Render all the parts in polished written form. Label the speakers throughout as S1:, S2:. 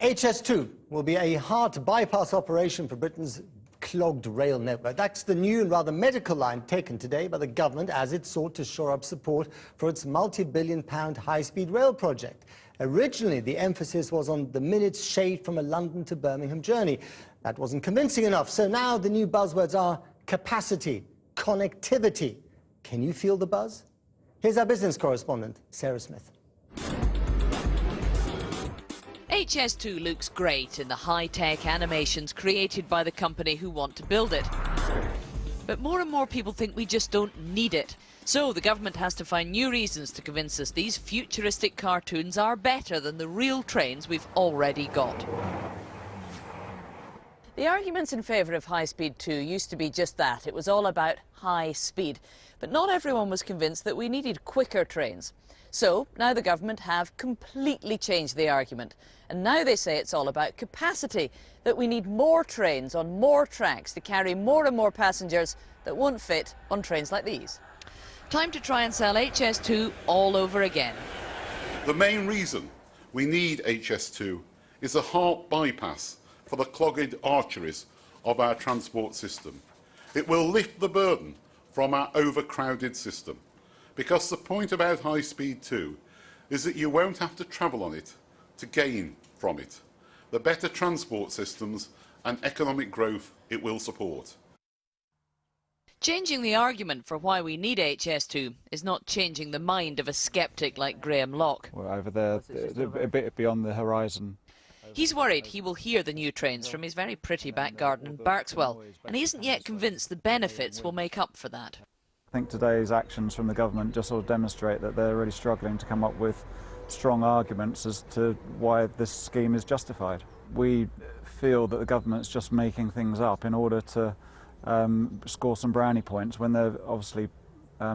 S1: HS2 will be a heart bypass operation for Britain's clogged rail network. That's the new and rather medical line taken today by the government as it sought to shore up support for its multi-billion-pound high-speed rail project. Originally, the emphasis was on the minutes shaved from a London to Birmingham journey. That wasn't convincing enough, so now the new buzzwords are capacity, connectivity. Can you feel the buzz? Here's our business correspondent, Sarah Smith.
S2: HS2 looks great in the high-tech animations created by the company who want to build it. But more and more people think we just don't need it. So the government has to find new reasons to convince us these futuristic cartoons are better than the real trains we've already got. The arguments in favour of high-speed 2 used to be just that. It was all about high speed. But not everyone was convinced that we needed quicker trains. So now the government have completely changed the argument. And now they say it's all about capacity, that we need more trains on more tracks to carry more and more passengers that won't fit on trains like these. Time to try and sell HS2 all over again.
S3: The main reason we need HS2 is a heart bypass for the clogged arteries of our transport system. It will lift the burden from our overcrowded system, because the point about high speed 2 is that you won't have to travel on it to gain from it the better transport systems and economic growth it will support.
S2: Changing the argument for why we need HS2 is not changing the mind of a sceptic like Graham Locke.
S4: We're over there, a bit beyond the horizon.
S2: He's worried he will hear the new trains from his very pretty back garden in Berkswell, and he isn't yet convinced the benefits will make up for that.
S4: I think today's actions from the government just sort of demonstrate that they're really struggling to come up with strong arguments as to why this scheme is justified. We feel that the government's just making things up in order to score some brownie points when they're obviously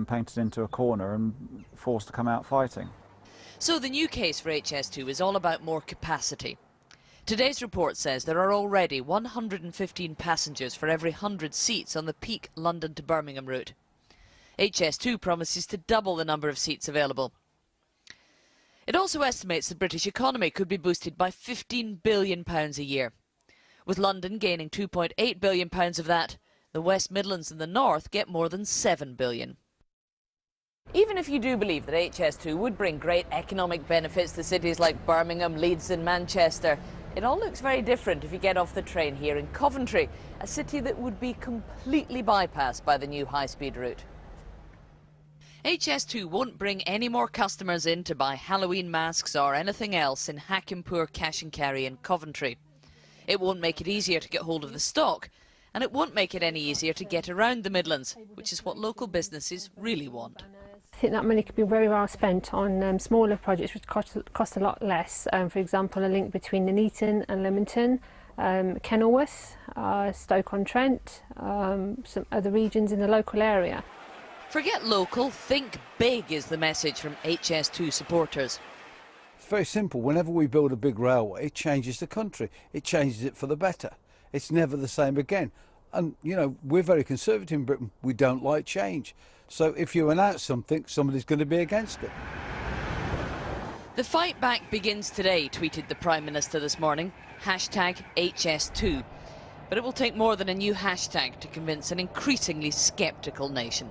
S4: painted into a corner and forced to come out fighting.
S2: So the new case for HS2 is all about more capacity. Today's report says there are already 115 passengers for every 100 seats on the peak London to Birmingham route. HS2 promises to double the number of seats available. It also estimates the British economy could be boosted by £15 billion a year. With London gaining £2.8 billion of that, the West Midlands and the North get more than £7 billion. Even if you do believe that HS2 would bring great economic benefits to cities like Birmingham, Leeds and Manchester, it all looks very different if you get off the train here in Coventry, a city that would be completely bypassed by the new high-speed route. HS2 won't bring any more customers in to buy Halloween masks or anything else in Hackingpoor Cash and Carry in Coventry. It won't make it easier to get hold of the stock, and it won't make it any easier to get around the Midlands, which is what local businesses really want.
S5: I think that money could be very well spent on smaller projects which cost a lot less. For example, a link between Nuneaton and Leamington, Kenilworth, Stoke-on-Trent, some other regions in the local area.
S2: Forget local, think big is the message from HS2 supporters.
S6: It's very simple. Whenever we build a big railway, it changes the country. It changes it for the better. It's never the same again. And, you know, we're very conservative in Britain. We don't like change. So if you announce something, somebody's going to be against it.
S2: The fight back begins today, tweeted the Prime Minister this morning. #HS2. But it will take more than a new hashtag to convince an increasingly sceptical nation.